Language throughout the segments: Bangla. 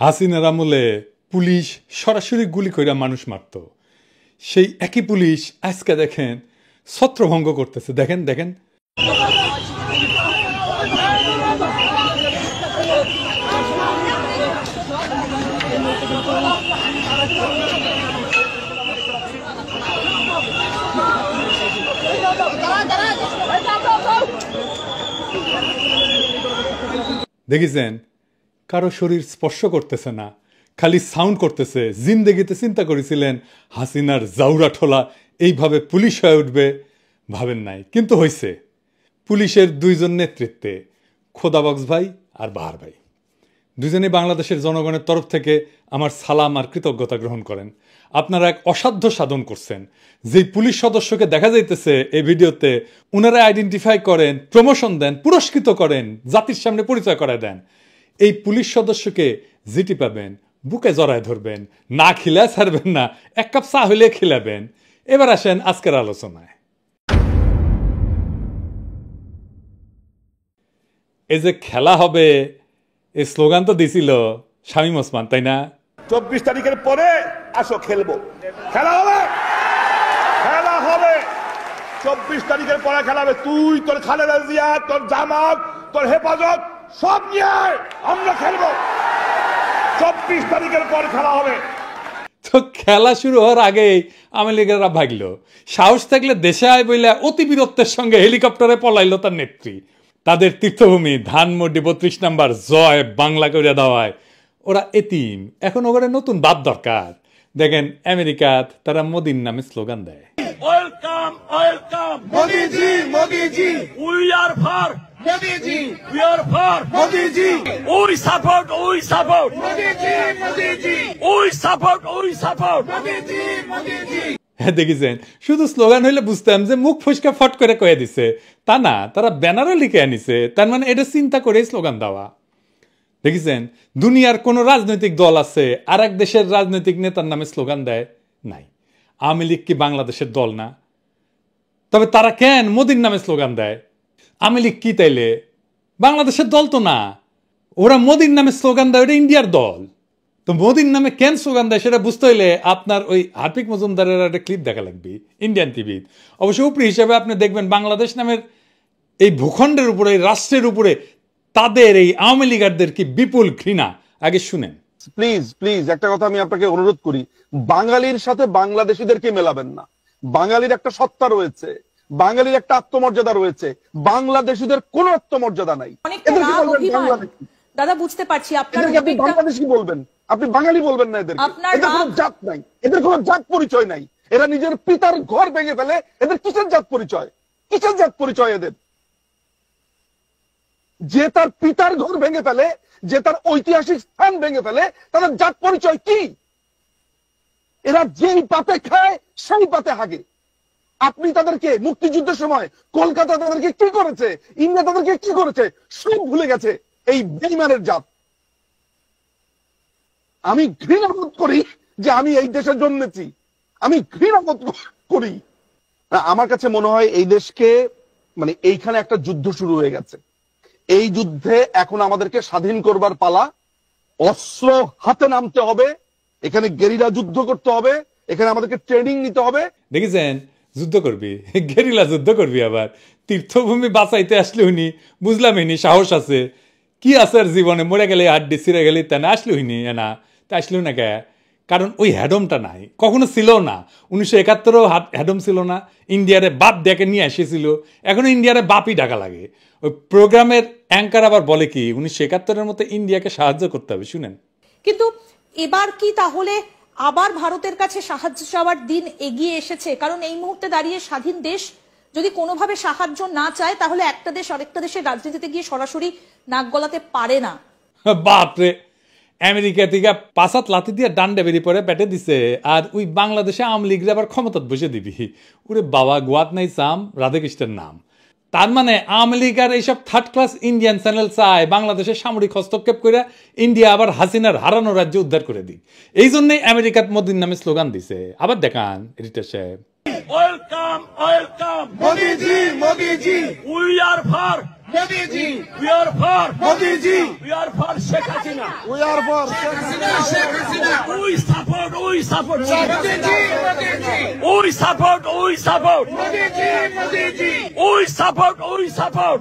হাসিনার আমলে পুলিশ সরাসরি গুলি কইরা মানুষ মারত, সেই একই পুলিশ আজকে দেখেন ছত্রভঙ্গ করতেছে। দেখেন দেখেন দেখেছেন কারো শরীর স্পর্শ করতেছে না, খালি সাউন্ড করতেছে। জিন্দেগিতে চিন্তা করেছিলেন হাসিনার জাউরা ঠোলা এইভাবে পুলিশ হয়ে উঠবে? ভাবেন নাই, কিন্তু হয়েছে। পুলিশের দুইজন নেতৃত্বে, খোদাবক্স ভাই আর বাহার ভাই, দুজনেই বাংলাদেশের জনগণের তরফ থেকে আমার সালাম আর কৃতজ্ঞতা গ্রহণ করেন। আপনারা এক অসাধ্য সাধন করছেন। যেই পুলিশ সদস্যকে দেখা যাইতেছে এই ভিডিওতে, ওনারা আইডেন্টিফাই করেন, প্রমোশন দেন, পুরস্কৃত করেন, জাতির সামনে পরিচয় করায় দেন। এই পুলিশ সদস্যকে জিটি পাবেন, বুকে জড়ায় ধরবেন, না খিলা ছাড়বেন না, এক কাপ চা হইলে খিলাবেন। এবার আসেন আজকের আলোচনায়। এই যে খেলা হবে, এই স্লোগান তো দিছিল শামীম ওসমান, তাই না? 24 তারিখের পরে আসো খেলবো, খেলা হবে, খেলা হবে। 24 তারিখের পরে খেলা হবে। তুই, তোর খালেদা জিয়া, তোর জামাত, তোর হেফাজত সব নিয়ে আমরা খেলবো। 24 তারিখের পর খেলা হবে। তো খেলা শুরু হওয়ার আগেই আওয়ামী লীগেরা ভাগলো। সাহস থাকলে দেশে আয় বইলে অতি বীরত্বের সঙ্গে হেলিকপ্টারে পলাইলো তার নেত্রী। তাদের তীর্থভূমি ধানমন্ডি 32 নাম্বার জয় বাংলা করে দেওয়ায় ওরা এতিম। এখন ওখানে নতুন বাপ দরকার। দেখেন আমেরিকাত তারা মোদির নামে স্লোগান দেয়, welcome welcome Modiji, Modiji, we are for Modiji, we are for Modiji, we support Modiji, Modiji, we support মোদিজি, মোদিজি। হ্যাঁ দেখেছেন, শুধু স্লোগান হইলে বুঝতাম যে মুখ ফুসকা ফট করে কয়ে দিছে, তা না, তারা ব্যানারও লিখে আনিছে। তার মানে এটা চিন্তা করে স্লোগান দেওয়া। দেখেছেন, দুনিয়ার কোন রাজনৈতিক দল আছে আর এক দেশের রাজনৈতিক নেতার নামে স্লোগান দেয়? নাই। আওয়ামী লীগ কি বাংলাদেশের দল না? তবে তারা কেন মোদির নামে স্লোগান দেয়? আওয়ামী লীগ কি তাইলে বাংলাদেশের দল তো না? ওরা মোদির নামে স্লোগান দেয়, ওটা ইন্ডিয়ার দল। তো মোদির নামে কেন স্লোগান দেয় সেটা বুঝতে হইলে আপনার ওই হার্পিক মজুমদারের একটা ক্লিপ দেখা লাগবে ইন্ডিয়ান টিভি। অবশ্য উপরি হিসেবে আপনি দেখবেন বাংলাদেশ নামের এই ভূখণ্ডের উপরে, এই রাষ্ট্রের উপরে তাদের এই আওয়ামী লীগারদের কি বিপুল ঘৃণা। আগে শুনেন। প্লিজ প্লিজ একটা কথা আমি আপনাকে অনুরোধ করি, বাঙালির সাথে বাংলাদেশিদেরকে মেলাবেন না। বাঙালির একটা সত্তা রয়েছে, বাঙালির একটা আত্মমর্যাদা রয়েছে, বাংলাদেশিদের কোনো আত্মমর্যাদা নাই। দাদা বুঝতে পারছি আপনার বাংলাদেশি বলবেন, আপনি বাঙালি বলবেন না। এদের কোনো জাত নাই, এদের কোনো জাত পরিচয় নাই। এরা নিজের পিতার ঘর ভেঙে ফেলে, এদের কিসের জাত পরিচয়? কিসের জাত পরিচয় এদের? যে তার পিতার ঘর ভেঙে ফেলে, যে তার ঐতিহাসিক স্থান ভেঙে ফেলে, তাদের জাত পরিচয় কি? এরা যেই পাতে খায় সেই পাতে হাগে। আপনি তাদেরকে মুক্তিযুদ্ধের সময় কলকাতা তাদেরকে কি করেছে, ইন্ডিয়া তাদেরকে কি করেছে সব ভুলে গেছে এই বেঈমানের জাত। আমি ঘৃণা বোধ করি যে আমি এই দেশে জন্মেছি, আমি ঘৃণা বোধ করি। আমার কাছে মনে হয় এই দেশকে, মানে এইখানে একটা যুদ্ধ শুরু হয়ে গেছে। এই যুদ্ধে এখন আমাদেরকে স্বাধীন করবার পালা। অস্ত্র হাতে নামতে হবে, এখানে গেরিলা যুদ্ধ করতে হবে, এখানে আমাদেরকে ট্রেনিং নিতে হবে। দেখেছেন, যুদ্ধ করবি, গেরিলা যুদ্ধ করবি। আবার তীর্থভূমি বাঁচাইতে আসলে উনি বুঝলাম ইনি সাহস আছে কি আছে আর জীবনে, মরে গেলে হাড্ডি ছিঁড়ে গেলে তা না আসলে হইনি না, তা আসলেও না কে? কারণ ওই হ্যাডমটা নাই, কখনো ছিল না। 1971 হ্যাডম ছিল না, ইন্ডিয়ারে বাপ ডেকে নিয়ে এসেছিল, এখন ইন্ডিয়ারে বাপই ডাকা লাগে। ওই প্রোগ্রামের অ্যাঙ্কার আবার বলে কি 1971-এর মতো ইন্ডিয়াকে সাহায্য করতে হবে। শুনেন। কিন্তু এবার কি তাহলে আবার ভারতের কাছে সাহায্য চাওয়ার দিন এগিয়ে এসেছে? কারণ এই মুহূর্তে দাঁড়িয়ে স্বাধীন দেশ যদি কোনোভাবে সাহায্য না চায়, তাহলে একটা দেশ আরেকটা দেশের রাজনীতিতে গিয়ে সরাসরি নাক গলাতে পারে না। বাপরে, আমেরিকা থেকে 5 লাথি দিয়ে ডান্ডা বেরিয়ে পরে পেটে দিছে, আর ওই বাংলাদেশে আওয়ামী লীগরা আবার ক্ষমতাত বসে দিবি। ওরে বাবা, গোয়াত নাই চাম, রাধাকৃষ্ণের নাম। তার মানে আওয়ামী লীগ আর এইসব থার্ড ক্লাস ইন্ডিয়ান চ্যানেল চায় বাংলাদেশের সামরিক হস্তক্ষেপ করে ইন্ডিয়া আবার হাসিনার হারানো রাজ্য উদ্ধার করে দিক। এই জন্যই আমেরিকাত মোদির নামে স্লোগান দিছে। আবার দেখান রিটা সাহেব, welcome welcome Modiji, Modiji, we are for Modi ji. We are for Modi ji. We are for Sheikh Hasina. We are for Sheikh Hasina. We support. Modi ji. Modi ji. We support. Modi ji. Modi ji. We support.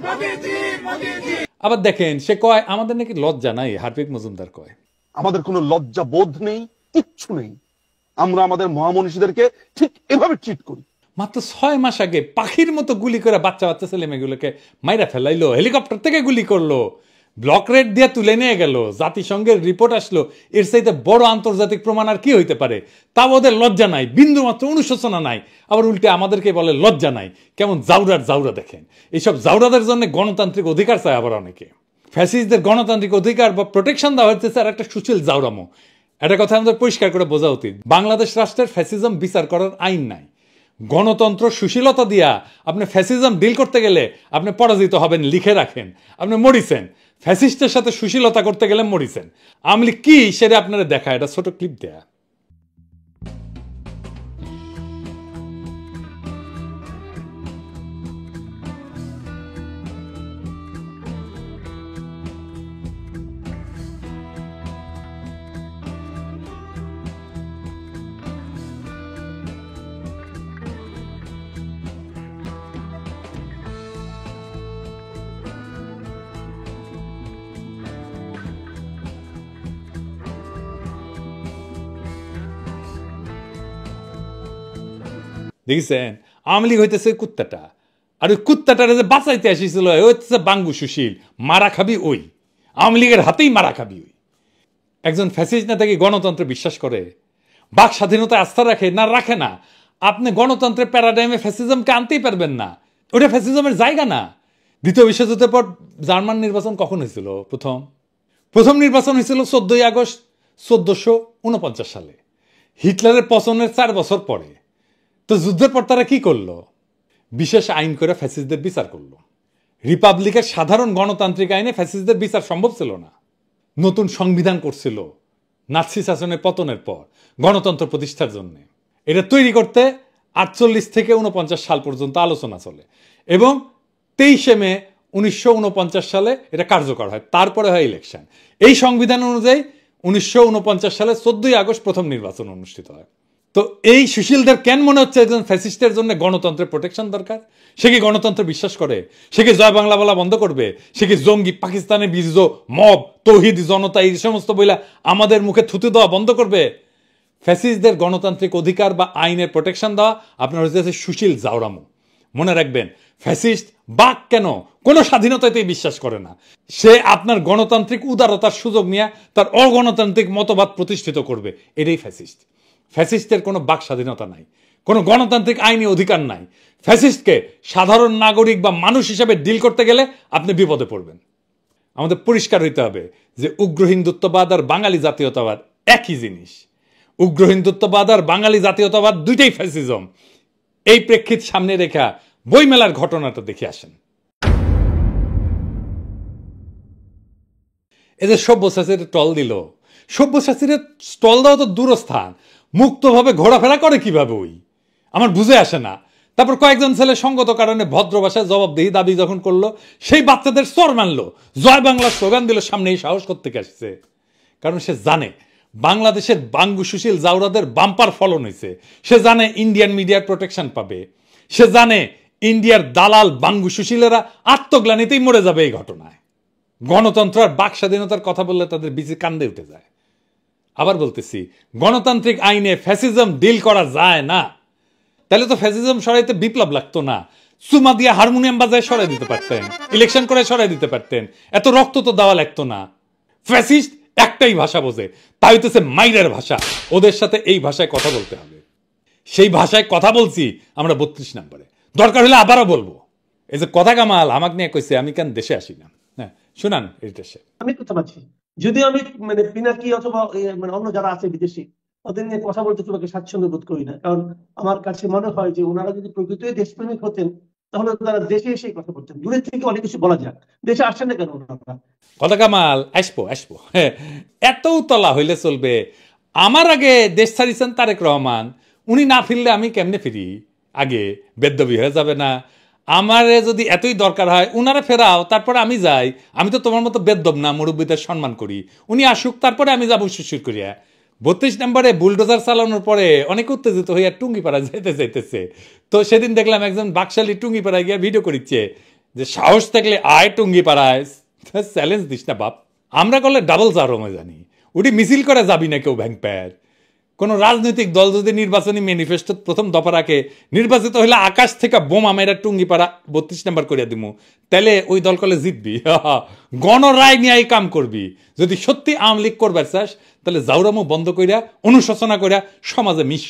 Modi ji. আবার দেখেন সে কয় আমাদের নাকি লজ্জা নাই, হার্পিক মজুমদার কয় আমাদের কোনো লজ্জা বোধ নেই, কিচ্ছু নেই। আমরা আমাদের মহামনীষীদেরকে ঠিক এভাবে ট্রিট করি। মাত্র 6 মাস আগে পাখির মতো গুলি করে বাচ্চা বাচ্চা ছেলে মেয়েগুলোকে মাইরা ফেলাইলো, হেলিকপ্টার থেকে গুলি করলো, ব্লক রেড দিয়ে তুলে নিয়ে গেল, জাতিসংঘের রিপোর্ট আসলো। এর চাইতে বড় আন্তর্জাতিক প্রমাণ আর কি হইতে পারে? তাও ওদের লজ্জা নাই, বিন্দু মাত্র অনুশোচনা নাই। আবার উল্টে আমাদেরকে বলে লজ্জা নাই। কেমন জাউরা দেখেন। এইসব জাউরাদের জন্য গণতান্ত্রিক অধিকার চায় আবার অনেকে। ফ্যাসিস্টদের গণতান্ত্রিক অধিকার বা প্রোটেকশন দেওয়া হচ্ছে আর একটা সুশীল জাউরামো। একটা কথা আমাদের পরিষ্কার করে বোঝা উচিত, বাংলাদেশ রাষ্ট্রের ফ্যাসিজম বিচার করার আইন নাই। গণতন্ত্র সুশীলতা দিয়া আপনি ফ্যাসিজম ডিল করতে গেলে আপনি পরাজিত হবেন, লিখে রাখেন। আপনি মরিছেন ফ্যাসিস্টের সাথে সুশীলতা করতে গেলে মরিছেন। আমলি কি সেটা আপনারা দেখা, এটা ছোট ক্লিপ দেয়া। দেখছেন আওয়ামী লীগ হইতেছে কুত্তাটা, আর ওই কুত্তাটারে যে বাঁচাইতে আসিছিল হচ্ছে বাঙ্গু সুশীল। মারা খাবি ওই, আওয়ামী লীগের হাতেই মারা খাবি ওই। একজন ফ্যাসিস্ট নেতা কি গণতন্ত্রে বিশ্বাস করে? বাক স্বাধীনতায় আস্থা রাখে না? রাখে না। আপনি গণতন্ত্রের প্যারাডাইমে ফ্যাসিজমকে আনতেই পারবেন না, ওটা ফ্যাসিজমের জায়গা না। দ্বিতীয় বিশ্বযুদ্ধের পর জার্মান নির্বাচন কখন হয়েছিল? প্রথম নির্বাচন হয়েছিল 14 আগস্ট 1449 সালে, হিটলারের পতনের 4 বছর পরে। তো যুদ্ধের পর তারা কি করলো? বিশেষ আইন করে ফ্যাসিস্টদের বিচার করলো। রিপাবলিকের সাধারণ গণতান্ত্রিক আইনে ফ্যাসিস্টদের বিচার সম্ভব ছিল না। নতুন সংবিধান করছিল নাৎসি শাসনের পতনের পর গণতন্ত্র প্রতিষ্ঠার জন্য। এটা তৈরি করতে 48 থেকে 49 সাল পর্যন্ত আলোচনা চলে এবং 23 মে 1949 সালে এটা কার্যকর হয়। তারপরে হয় ইলেকশন। এই সংবিধান অনুযায়ী 1949 সালে 14 আগস্ট প্রথম নির্বাচন অনুষ্ঠিত হয়। তো এই সুশীলদের কেন মনে হচ্ছে একজন ফ্যাসিস্টের জন্য গণতন্ত্রের প্রোটেকশন দরকার? সে কি গণতন্ত্র বিশ্বাস করে? সে কি জয় বাংলা বলা বন্ধ করবে? সে কি জঙ্গি, পাকিস্তানের বীজ, মব, তৌহিদ, জনতা এই সমস্ত বইলা আমাদের মুখে থুতু দেওয়া বন্ধ করবে? ফ্যাসিস্টদের গণতান্ত্রিক অধিকার বা আইনের প্রোটেকশন দেওয়া আপনার হচ্ছে সুশীল জাউরামো। মনে রাখবেন, ফ্যাসিস্ট বাক কেন কোনো স্বাধীনতাতেই বিশ্বাস করে না। সে আপনার গণতান্ত্রিক উদারতার সুযোগ নিয়ে তার অগণতান্ত্রিক মতবাদ প্রতিষ্ঠিত করবে। এটাই ফ্যাসিস্ট। ফ্যাসিস্টের কোনো বাক স্বাধীনতা নাই, কোনো গণতান্ত্রিক আইনি অধিকার নাই। ফ্যাসিস্টকে সাধারণ নাগরিক বা মানুষ হিসেবে ডিল করতে গেলে আপনি বিপদে পড়বেন। আমাদের পরিষ্কার হইতে হবে যে উগ্র হিন্দুত্ববাদ আর বাঙালি জাতীয়তাবাদ একই জিনিস। উগ্র হিন্দুত্ববাদ আর বাঙালি জাতীয়তাবাদ দুইটাই ফ্যাসিজম। এই প্রেক্ষিত সামনে রেখা বইমেলার ঘটনাটা দেখে আসেন। এই যে সব্যসাচীর টল দিল, সব্যসাচীর স্টল দেওয়া তো দূরস্থান, মুক্তভাবে ঘোরাফেরা করে কিভাবে ওই আমার বুঝে আসে না। তারপর কয়েকজন ছেলে সঙ্গত কারণে ভদ্র ভাষায় জবাবদিহি দাবি যখন করলো, সেই বাচ্চাদের চর মানলো, জয় বাংলা স্লোগান দিল, সামনে এই সাহস করতে আসছে। কারণ সে জানে বাংলাদেশের বাঙ্গু সুশীল জাউরাদের বাম্পার ফলন হয়েছে। সে জানে ইন্ডিয়ান মিডিয়ার প্রোটেকশন পাবে। সে জানে ইন্ডিয়ার দালাল বাঙ্গু সুশীলেরা আত্মগ্লানিতেই মরে যাবে এই ঘটনায়। গণতন্ত্র আর বাক স্বাধীনতার কথা বললে তাদের বিচি কান্দে উঠে যায়। আবার বলতেছি, গণতান্ত্রিক আইনে ফ্যাসিজম ডিল করা যায় না। তাহলে তো ফ্যাসিজম সরাইতে বিপ্লব লাগতো না, চুমা দিয়ে হারমোনিয়াম বাজায় সরাই দিতে পারতেন, ইলেকশন করে সরাই দিতে পারতেন, এত রক্ত তো দেওয়া লাগতো না। ফ্যাসিস্ট একটাই ভাষা বোঝে, তা হইতেছে মাইরের ভাষা। ওদের সাথে এই ভাষায় কথা বলতে হবে। সেই ভাষায় কথা বলছি আমরা 32 নম্বরে, দরকার হলে আবারও বলবো। এই যে কথা কামাল আমাকে নিয়ে কইছে আমি কেন দেশে আসি না, হ্যাঁ শুনান এই দেশে আমি কথা পাচ্ছি। যদিও আমি মানে পিনাকি অথবা মানে অন্য যারা আছে বিদেশি ওদের নিয়ে কথা বলতে তোমাকে স্বাচ্ছন্দ্য বোধ করি না। কারণ আমার কাছে মনে হয় যে ওনারা যদি প্রকৃতই দেশপ্রেমিক হতেন তাহলে তারা দেশে এসে কথা বলতেন। দূরের থেকে অনেক কিছু বলা যাক, দেশে আসছেন না কেন ওনারা? কথা কামাল আসবো এত তলা হইলে চলবে? আমার আগে দেশ ছাড়িয়েছেন তারেক রহমান, উনি না ফিরলে আমি কেমনে ফিরি? আগে বেদ্যবি হয়ে যাবে না? আমারে যদি এতই দরকার হয় উনারা ফেরাও, তারপরে আমি যাই। আমি তো তোমার মতো বেদ্যব না, মুরব্বীদের সম্মান করি। উনি আসুক, তারপরে আমি যাবো শিশির করিয়া। 32 নম্বরে বুলডোজার চালানোর পরে অনেক উত্তেজিত হইয়া টুঙ্গিপাড়া যাইতেছে। তো সেদিন দেখলাম একজন বাকশালী টুঙ্গিপাড়ায় গিয়ে ভিডিও করিচ্ছে যে সাহস থাকলে আয় টুঙ্গিপাড়ায়, চ্যালেঞ্জ দিস না বাপ। আমরা করলে ডাবল চারমে জানি, উঠি মিছিল করে যাবি না কেউ ব্যাংক প্যার। কোন রাজনৈতিক দল যদি নির্বাচনী ম্যানিফেস্টো প্রথম দফা রাখে নির্বাচিত হইলে আকাশ থেকে বোমা মেরা টুঙ্গিপাড়া 32 নম্বর করিয়া দিমু, তাহলে ওই দল কলে জিতবি। গণরায় নিয়ে কাম করবি। যদি সত্যি আওয়ামী লীগ করবার চাস তাহলে জাউরামো বন্ধ কইরা অনুশোচনা কইরা সমাজে মিশ,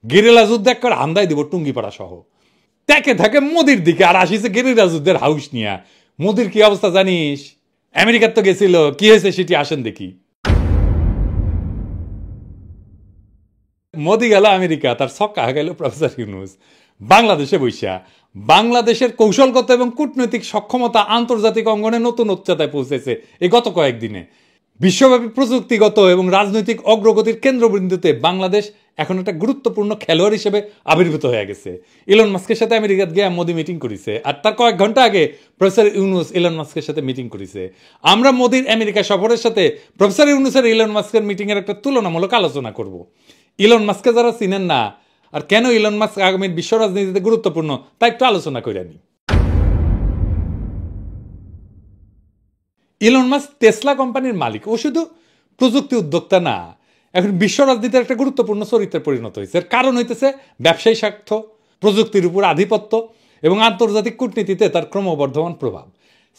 গেরিলা যুদ্ধ এক করে হান্দাই দিব টুঙ্গিপাড়া সহ। দেখে থাকে মোদির দিকে আর আসিছে গেরিলা যুদ্ধের হাউস নিয়া। মোদির কি অবস্থা জানিস? আমেরিকার তো গেছিল, কি হয়েছে সেটি আসেন দেখি। মোদি গেল আমেরিকা, তার ছক্কা গেল প্রফেসর ইউনূস বাংলাদেশে বৈশা। বাংলাদেশের কৌশলগত এবং কূটনৈতিক সক্ষমতা আন্তর্জাতিক অঙ্গনে নতুন উচ্চতায় পৌঁছেছে এই গত কয়েকদিনে। বিশ্বব্যাপী প্রযুক্তিগত এবং রাজনৈতিক অগ্রগতির কেন্দ্রবিন্দুতে বাংলাদেশ এখন একটা গুরুত্বপূর্ণ খেলোয়াড় হিসেবে আবির্ভূত হয়ে গেছে। ইলন মাস্কের সাথে আমেরিকাত গিয়ে মোদি মিটিং করেছে, আর তার কয়েক ঘন্টা আগে প্রফেসর ইউনূস ইলন মাস্কের সাথে মিটিং করেছে। আমরা মোদির আমেরিকা সফরের সাথে প্রফেসর ইউনূসের ইলন মাস্কের মিটিং এর একটা তুলনামূলক আলোচনা করব। ইলন মাস্ককে যারা চিনেন না আর কেন ইলন মাস্ক আগামীর বিশ্ব রাজনীতিতে গুরুত্বপূর্ণ তা একটু আলোচনা করে নি। ইলন মাস্ক টেসলা কোম্পানির মালিক, ও শুধু প্রযুক্তি উদ্যোক্তা না, এখন বিশ্ব রাজনীতির একটা গুরুত্বপূর্ণ চরিত্রে পরিণত হয়েছে। এর কারণ হইতেছে ব্যবসায়ী স্বার্থ, প্রযুক্তির উপর আধিপত্য এবং আন্তর্জাতিক কূটনীতিতে তার ক্রমবর্ধমান প্রভাব।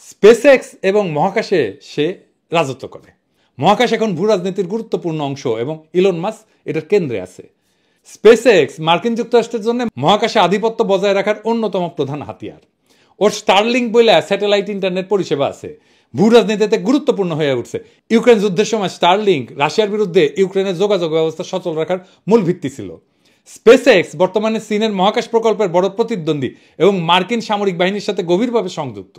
স্পেস এক্স এবং মহাকাশে সে রাজত্ব করে। মহাকাশ এখন ভূ রাজনীতির গুরুত্বপূর্ণ অংশ এবং ইলন মাস্ক এটার কেন্দ্রে আছে। স্পেস এক্স মার্কিন যুক্তরাষ্ট্রের জন্য মহাকাশে আধিপত্য বজায় রাখার অন্যতম প্রধান হাতিয়ার। ওর স্টারলিংক বলে স্যাটেলাইট ইন্টারনেট পরিষেবা আছে, ভূ রাজনীতিতে গুরুত্বপূর্ণ হয়ে উঠছে। ইউক্রেন যুদ্ধের সময় স্টারলিংক রাশিয়ার বিরুদ্ধে ইউক্রেনের যোগাযোগ ব্যবস্থা সচল রাখার মূল ভিত্তি ছিল। স্পেস এক্স বর্তমানে চীনের মহাকাশ প্রকল্পের বড় প্রতিদ্বন্দ্বী এবং মার্কিন সামরিক বাহিনীর সাথে গভীরভাবে সংযুক্ত।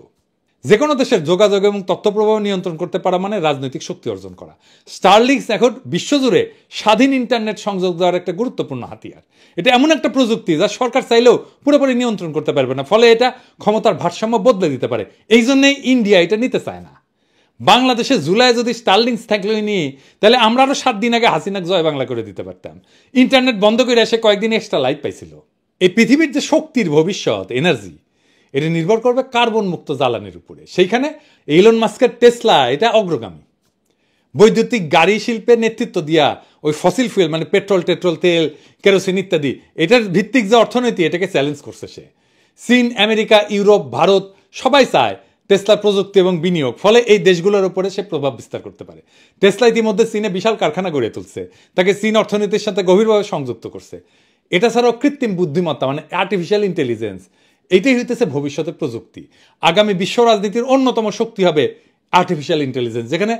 যে কোনো দেশের যোগাযোগ এবং তথ্য প্রবাহ নিয়ন্ত্রণ করতে পারা মানে রাজনৈতিক শক্তি অর্জন করা। স্টারলিংক এখন বিশ্বজুড়ে স্বাধীন ইন্টারনেট সংযোগ দেওয়ার একটা গুরুত্বপূর্ণ হাতিয়ার। এটা এমন একটা প্রযুক্তি যা সরকার চাইলেও পুরোপুরি নিয়ন্ত্রণ করতে পারবে না, ফলে এটা ক্ষমতার ভারসাম্য বদলে দিতে পারে। এই জন্যই ইন্ডিয়া এটা নিতে চায় না। বাংলাদেশে জুলাই যদি স্টারলিংক থাকলে নিয়ে, তাহলে আমরা আরো 7 দিন আগে হাসিনাকে জয় বাংলা করে দিতে পারতাম। ইন্টারনেট বন্ধ করে এসে কয়েকদিন এক্সট্রা লাইফ পাইছিল। এই পৃথিবীর যে শক্তির ভবিষ্যৎ এনার্জি, এটা নির্ভর করবে কার্বন মুক্ত জ্বালানির উপরে। সেইখানে ইলন মাস্কের টেসলা এটা অগ্রগামী। বৈদ্যুতিক গাড়ি শিল্পের নেতৃত্ব দিয়া ওই ফসিল ফুয়েল মানে পেট্রোল, তেল, কেরোসিন ইত্যাদি এটার ভিত্তিক যে অর্থনীতি এটাকে চ্যালেঞ্জ করছে সে। চীন, আমেরিকা, ইউরোপ, ভারত সবাই চায় টেসলার প্রযুক্তি এবং বিনিয়োগ, ফলে এই দেশগুলোর উপরে সে প্রভাব বিস্তার করতে পারে। টেসলা ইতিমধ্যে চীনে বিশাল কারখানা গড়ে তুলছে, তাকে চীন অর্থনীতির সাথে গভীরভাবে সংযুক্ত করছে। এটা ছাড়াও কৃত্রিম বুদ্ধিমত্তা মানে আর্টিফিশিয়াল ইন্টেলিজেন্স, এইটাই হইতেছে ভবিষ্যতের প্রযুক্তি। আগামী বিশ্ব রাজনীতির অন্যতম শক্তি হবে আর্টিফিশিয়াল ইন্টেলিজেন্স, যেখানে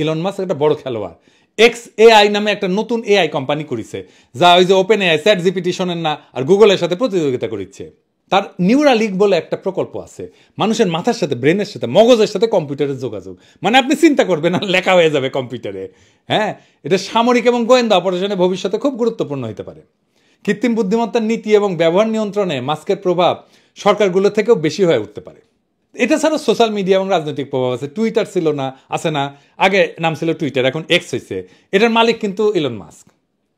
ইলন মাস্ক একটা বড় খেলোয়াড়। XAI নামে একটা নতুন এআই কোম্পানি করেছে, যা ওই যে ওপেন এআই, চ্যাট জিপিটি শোনেন না, আর গুগলের সাথে প্রতিযোগিতা করছে। তার নিউরালিঙ্ক বলে একটা প্রকল্প আছে, মানুষের মাথার সাথে, ব্রেনের সাথে, মগজের সাথে কম্পিউটারের যোগাযোগ। মানে আপনি চিন্তা করবেন না, লেখা হয়ে যাবে কম্পিউটারে। হ্যাঁ, এটা সামরিক এবং গোয়েন্দা অপারেশনে ভবিষ্যতে খুব গুরুত্বপূর্ণ হতে পারে। কৃত্রিম বুদ্ধিমত্তার নীতি এবং ব্যবহার নিয়ন্ত্রণে মাস্কের প্রভাব সরকারগুলো থেকেও বেশি হয়ে উঠতে পারে। এটা ছাড়া সোশ্যাল মিডিয়া এবং রাজনৈতিক প্রভাব আছে। টুইটার ছিল না, আছে না, আগে নাম ছিল টুইটার, এখন এক্স হয়েছে। এটার মালিক কিন্তু ইলন মাস্ক।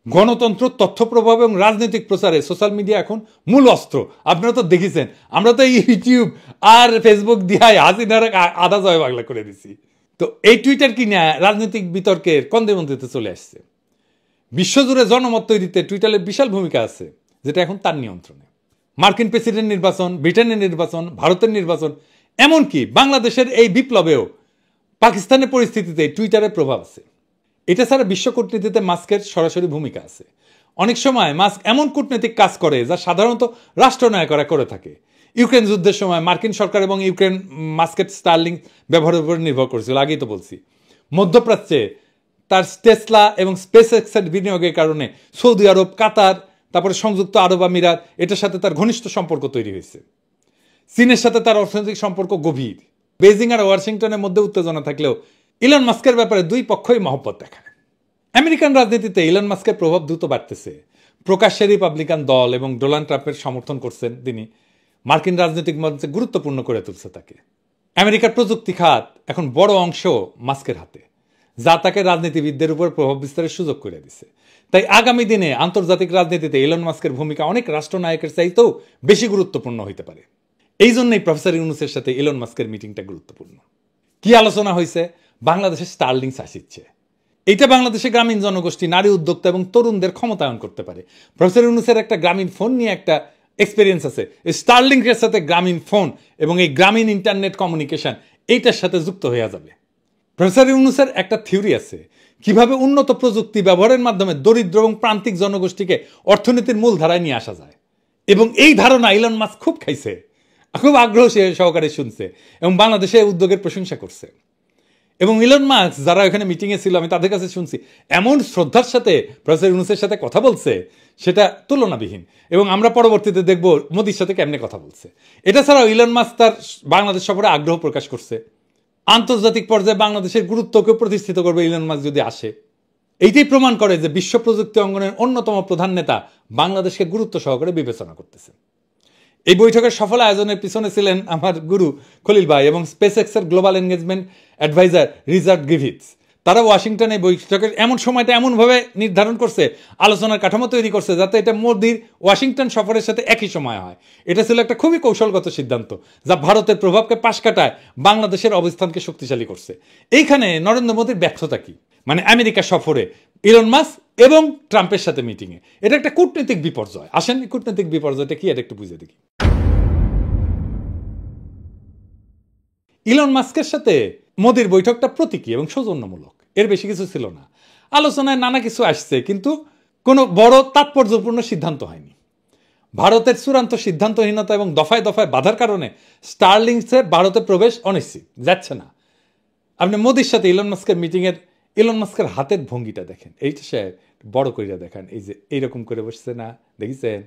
গণতন্ত্র, তথ্য প্রভাব এবং রাজনৈতিক প্রচারে সোশ্যাল মিডিয়া এখন মূল অস্ত্র। আপনারা তো দেখেছেন, আমরা তো ইউটিউব আর ফেসবুক দিয়ে হাসিনার আধা জয় বাংলা করে দিছি। তো এই টুইটার কিনা রাজনৈতিক বিতর্কের কন্দেমন্ত্রীতে চলে আসছে। বিশ্বজুড়ে জনমত তৈরিতে টুইটারের বিশাল ভূমিকা আছে, যেটা এখন তার নিয়ন্ত্রণে। মার্কিন প্রেসিডেন্ট নির্বাচন, ব্রিটেনের নির্বাচন, ভারতের নির্বাচন, এমনকি বাংলাদেশের এই বিপ্লবেও পাকিস্তানের পরিস্থিতিতে টুইটারের প্রভাব আছে। এটা ছাড়া বিশ্ব কূটনীতিতে মাস্কের সরাসরি ভূমিকা আছে। অনেক সময় মাস্ক এমন কূটনৈতিক কাজ করে যা সাধারণত রাষ্ট্রনায়করা করে থাকে। ইউক্রেন যুদ্ধের সময় মার্কিন সরকার এবং ইউক্রেন মাস্কের স্টারলিংক ব্যবহারের উপর নির্ভর করেছিল, আগেই তো বলছি। মধ্যপ্রাচ্যে তার টেসলা এবং স্পেস এক্সের বিনিয়োগের কারণে সৌদি আরব, কাতার, তারপরে সংযুক্ত আরব আমিরাত, এটার সাথে তার ঘনিষ্ঠ সম্পর্ক তৈরি হয়েছে। চীনের সাথে তার অর্থনৈতিক সম্পর্ক গভীর। বেজিং আর ওয়াশিংটনের মধ্যে উত্তেজনা থাকলেও ইলন মাস্কের ব্যাপারে দুই পক্ষই মহব্বত দেখায়। আমেরিকান রাজনীতিতে ইলন মাস্কের প্রভাব দ্রুত বাড়তেছে। প্রকাশ্যে রিপাবলিকান দল এবং ডোনাল্ড ট্রাম্পের সমর্থন করছেন তিনি। মার্কিন রাজনৈতিক মঞ্চে গুরুত্বপূর্ণ করে তুলছে তাকে। আমেরিকার প্রযুক্তি খাত এখন বড় অংশ মাস্কের হাতে, যা তাকে রাজনীতিবিদদের উপর প্রভাব বিস্তারের সুযোগ করে দিছে। তাই আগামী দিনে আন্তর্জাতিক রাজনীতিতে ইলন মাস্কের ভূমিকা অনেক রাষ্ট্রনায়কের চাইতেও বেশি গুরুত্বপূর্ণ হইতে পারে। এই জন্যই প্রফেসর ইউনূসের সাথে ইলন মাস্কের মিটিংটা গুরুত্বপূর্ণ। কি আলোচনা হয়েছে? বাংলাদেশে স্টারলিংক আসিচ্ছে। এইটা বাংলাদেশে গ্রামীণ জনগোষ্ঠী, নারী উদ্যোক্তা এবং তরুণদের ক্ষমতায়ন করতে পারে। প্রফেসর ইউনূসের একটা গ্রামীণ ফোন নিয়ে একটা এক্সপিরিয়েন্স আছে। স্টারলিংকের সাথে গ্রামীণ ফোন এবং এই গ্রামীণ ইন্টারনেট কমিউনিকেশন এইটার সাথে যুক্ত হয়ে যাবে। প্রফেসর ইউনূসের একটা থিওরি আছে কিভাবে উন্নত প্রযুক্তি ব্যবহারের মাধ্যমে দরিদ্র এবং প্রান্তিক জনগোষ্ঠীকে অর্থনীতির মূল ধারায় নিয়ে আসা যায়। এবং এই ধারণা ইলন মাস্ক খুব খাইছে, খুব আগ্রহ সহকারে শুনছে এবং বাংলাদেশে উদ্যোগের প্রশংসা করছে। এবং ইলন মাস্ক যারা এখানে মিটিংয়ে ছিল, আমি তাদের কাছে শুনছি এমন শ্রদ্ধার সাথে প্রফেসর ইউনূসের সাথে কথা বলছে, সেটা তুলনাবিহীন। এবং আমরা পরবর্তীতে দেখব মোদির সাথে কেমনে কথা বলছে। এটা ছাড়াও ইলন মাস্ক তার বাংলাদেশ সফরে আগ্রহ প্রকাশ করছে। আন্তর্জাতিক পর্যায়ে বাংলাদেশের গুরুত্বকে প্রতিষ্ঠিত করবে ইলন মাস্ক যদি আসে। এইটাই প্রমাণ করে যে বিশ্ব প্রযুক্তি অঙ্গনের অন্যতম প্রধান নেতা বাংলাদেশকে গুরুত্ব সহকারে বিবেচনা করতেছে। এই বৈঠকের সফল আয়োজনের পিছনে ছিলেন আমার গুরু খলিল ভাই এবং স্পেস এক্সের global engagement adviser Richard Griffiths. তারা ওয়াশিংটনে বৈঠকের এমন সময়টা এমনভাবে নির্ধারণ করছে, আলোচনার কাঠামো তৈরি করছে যাতে এটা মোদির ওয়াশিংটন সফরের সাথে একই সময় হয়। এটা ছিল একটা খুবই কৌশলগত সিদ্ধান্ত যা ভারতের প্রভাবকে পাশ কাটায় বাংলাদেশের অবস্থানকে শক্তিশালী করছে। এইখানে নরেন্দ্র মোদির ব্যর্থতা কি? মানে আমেরিকা সফরে ইলন মাস্ক এবং ট্রাম্পের সাথে মিটিংয়ে এটা একটা কূটনৈতিক বিপর্যয়। আসেন কূটনৈতিক বিপর্যয়টা কি এটা একটু বুঝে দেখি। ইলন মাস্কের সাথে মোদির বৈঠকটা প্রতীকী এবং সৌজন্যমূলক, এর বেশি কিছু ছিল না। আলোচনায় নানা কিছু আসছে কিন্তু কোনো বড় তাৎপর্যপূর্ণ সিদ্ধান্ত হয়নি। ভারতের চূড়ান্ত সিদ্ধান্তহীনতা এবং দফায় দফায় বাধার কারণে স্টারলিংকের ভারতে প্রবেশ অনিশ্চিত, যাচ্ছে না। আপনি মোদির সাথে ইলন মাস্কের মিটিংয়ের ইলন মাস্কের হাতের ভঙ্গিটা দেখেন, এইটা সে বড় করিয়া দেখেন, এই যে এইরকম করে বসছে না, দেখেছেন?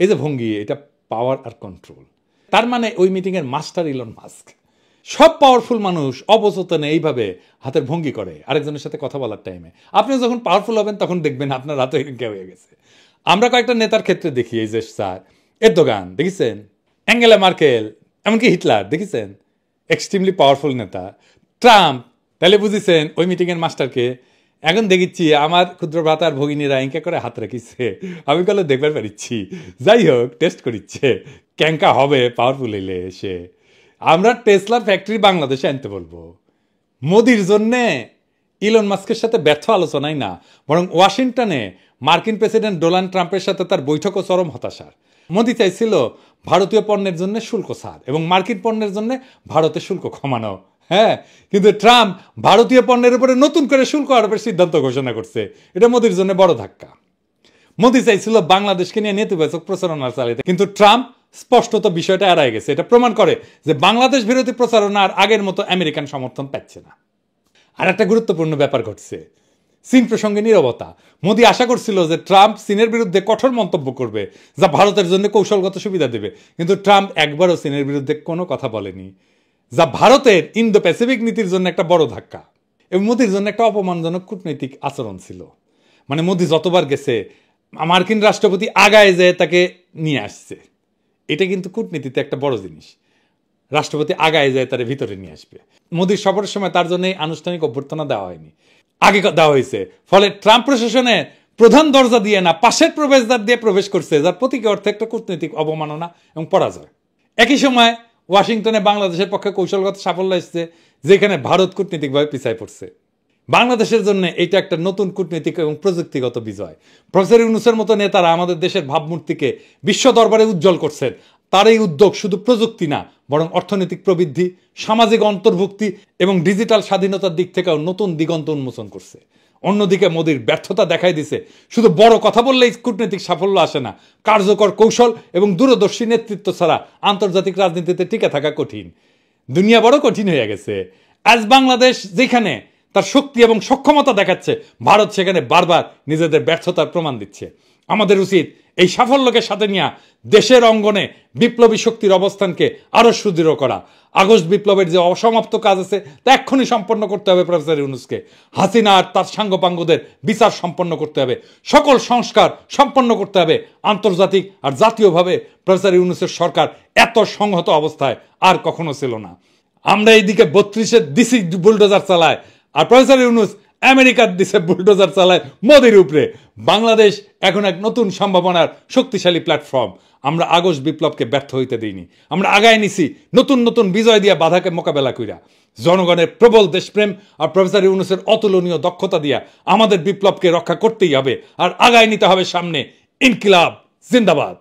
এই যে ভঙ্গি, এটা পাওয়ার আর কন্ট্রোল। তার মানে ওই মিটিংয়ের মাস্টার ইলন মাস্ক। সব পাওয়ারফুল মানুষ অবচেতনে এইভাবে হাতের ভঙ্গি করে আরেকজনের সাথে কথা বলার টাইমে। আপনি যখন পাওয়ারফুল হবেন তখন দেখবেন আপনার হাতে কে হয়ে গেছে। আমরা কয়েকটা নেতার ক্ষেত্রে দেখি, এই যে স্যার এরদোগান দেখেছেন, অ্যাঙ্গেলা মার্কেল, এমনকি হিটলার দেখেছেন, এক্সট্রিমলি পাওয়ারফুল নেতা। ট্রাম্প, তাহলে বুঝেছেন ওই মিটিংয়ের মাস্টারকে। এখন দেখিচ্ছি আমার ক্ষুদ্র ভ্রাতার ভগিনীরা এঁকে করে হাত রাখিছে, আমি কালো দেখবার পারিচ্ছি। যাই হোক, টেস্ট করিচ্ছে ক্যাঙ্কা হবে পাওয়ারফুল এলে এসে। আমরা টেসলার ফ্যাক্টরি বাংলাদেশে আনতে বলবো। মোদির জন্যে ইলন মাস্কের সাথে ব্যর্থ আলোচনাই না, বরং ওয়াশিংটনে মার্কিন প্রেসিডেন্ট ডোনাল্ড ট্রাম্পের সাথে তার বৈঠকও চরম হতাশার। মোদি চাইছিল ভারতীয় পণ্যের জন্য শুল্ক ছাড় এবং মার্কিন পণ্যের জন্য ভারতের শুল্ক কমানো। হ্যাঁ, কিন্তু ট্রাম্প ভারতীয় পণ্যের উপরে নতুন করে শুল্ক আরোপের সিদ্ধান্ত ঘোষণা করছে। এটা মোদির জন্য বড় ধাক্কা। মোদি চাইছিল বাংলাদেশকে নিয়ে নেতিবাচক প্রচারণা চালাতে, কিন্তু ট্রাম্প স্পষ্টত বিষয়টা এড়ায় গেছে। এটা প্রমাণ করে যে বাংলাদেশ বিরোধী প্রচারণা আর আগের মতো আমেরিকান সমর্থন পাচ্ছে না। আর একটা গুরুত্বপূর্ণ ব্যাপার ঘটছে, চীন প্রসঙ্গে নীরবতা। মোদি আশা করছিল যে ট্রাম্প চীনের বিরুদ্ধে কঠোর মন্তব্য করবে যা ভারতের জন্য কৌশলগত সুবিধা দেবে, কিন্তু ট্রাম্প একবারও চীনের বিরুদ্ধে কোনো কথা বলেনি, যা ভারতের ইন্দো প্যাসিফিক নীতির জন্য একটা বড় ধাক্কা এবং মোদির জন্য একটা অপমানজনক কূটনৈতিক আচরণ ছিল। মানে মোদি যতবার গেছে মার্কিন রাষ্ট্রপতি আগায় যেয়ে তাকে নিয়ে আসছে। এটা কিন্তু কূটনীতিতে একটা বড় জিনিস, রাষ্ট্রপতি আগায় যায় তার ভিতরে নিয়ে আসবে। মোদির সফরের সময় তার জন্য আনুষ্ঠানিক অভ্যর্থনা দেওয়া হয়নি, আগে দেওয়া হয়েছে। ফলে ট্রাম্প প্রশাসনে প্রধান দরজা দিয়ে না, পাশের প্রবেশদ্বার দিয়ে প্রবেশ করছে, যার প্রতীকী অর্থে একটা কূটনৈতিক অবমাননা এবং পরাজয়। একই সময় ওয়াশিংটনে বাংলাদেশের পক্ষে কৌশলগত সাফল্য এসছে, যেখানে ভারত কূটনীতিকভাবে পিছায় পড়ছে। বাংলাদেশের জন্য এটা একটা নতুন কূটনৈতিক এবং প্রযুক্তিগত বিজয়। প্রফেসর ইউনূসের মতো নেতারা আমাদের দেশের ভাবমূর্তিকে বিশ্ব দরবারে উজ্জ্বল করছেন। তার এই উদ্যোগ শুধু প্রযুক্তি না, বরং অর্থনৈতিক প্রবৃদ্ধি, সামাজিক অন্তর্ভুক্তি এবং ডিজিটাল স্বাধীনতার দিক থেকেও নতুন দিগন্ত উন্মোচন করছে। অন্যদিকে মোদির ব্যর্থতা দেখাই দিছে শুধু বড় কথা বললেই কূটনৈতিক সাফল্য আসে না, কার্যকর কৌশল এবং দূরদর্শী নেতৃত্ব ছাড়া আন্তর্জাতিক রাজনীতিতে টিকে থাকা কঠিন। দুনিয়া বড় কঠিন হয়ে গেছে। আজ বাংলাদেশ যেখানে তার শক্তি এবং সক্ষমতা দেখাচ্ছে, ভারত সেখানে বারবার নিজেদের ব্যর্থতার প্রমাণ দিচ্ছে। আমাদের উচিত এই সাফল্যকে সাথে নিয়ে দেশের অঙ্গনে বিপ্লবী শক্তির অবস্থানকে আরো সুদৃঢ় করা। আগস্ট বিপ্লবের যে অসমাপ্ত কাজ আছে তা এক্ষুনি সম্পন্ন করতে হবে প্রফেসর ইউনূসকে। হাসিনা আর তার সাঙ্গপাঙ্গদের বিচার সম্পন্ন করতে হবে, সকল সংস্কার সম্পন্ন করতে হবে। আন্তর্জাতিক আর জাতীয়ভাবে প্রফেসর ইউনূসের সরকার এত সংহত অবস্থায় আর কখনো ছিল না। আমরা এইদিকে 32-এর দিসি বুলডোজার চালায়, আর প্রফেসর ইউনূস আমেরিকার দিছে বুলডোজার চালায় মোদির উপরে। বাংলাদেশ এখন এক নতুন সম্ভাবনার শক্তিশালী প্ল্যাটফর্ম। আমরা আগস্ট বিপ্লবকে ব্যর্থ হইতে দিইনি, আমরা আগায় নিছি নতুন নতুন বিজয় দিয়া বাধাকে মোকাবেলা কইরা। জনগণের প্রবল দেশপ্রেম আর প্রফেসর ইউনূসের অতুলনীয় দক্ষতা দিয়া আমাদের বিপ্লবকে রক্ষা করতেই হবে আর আগায় নিতে হবে সামনে। ইনকিলাব জিন্দাবাদ।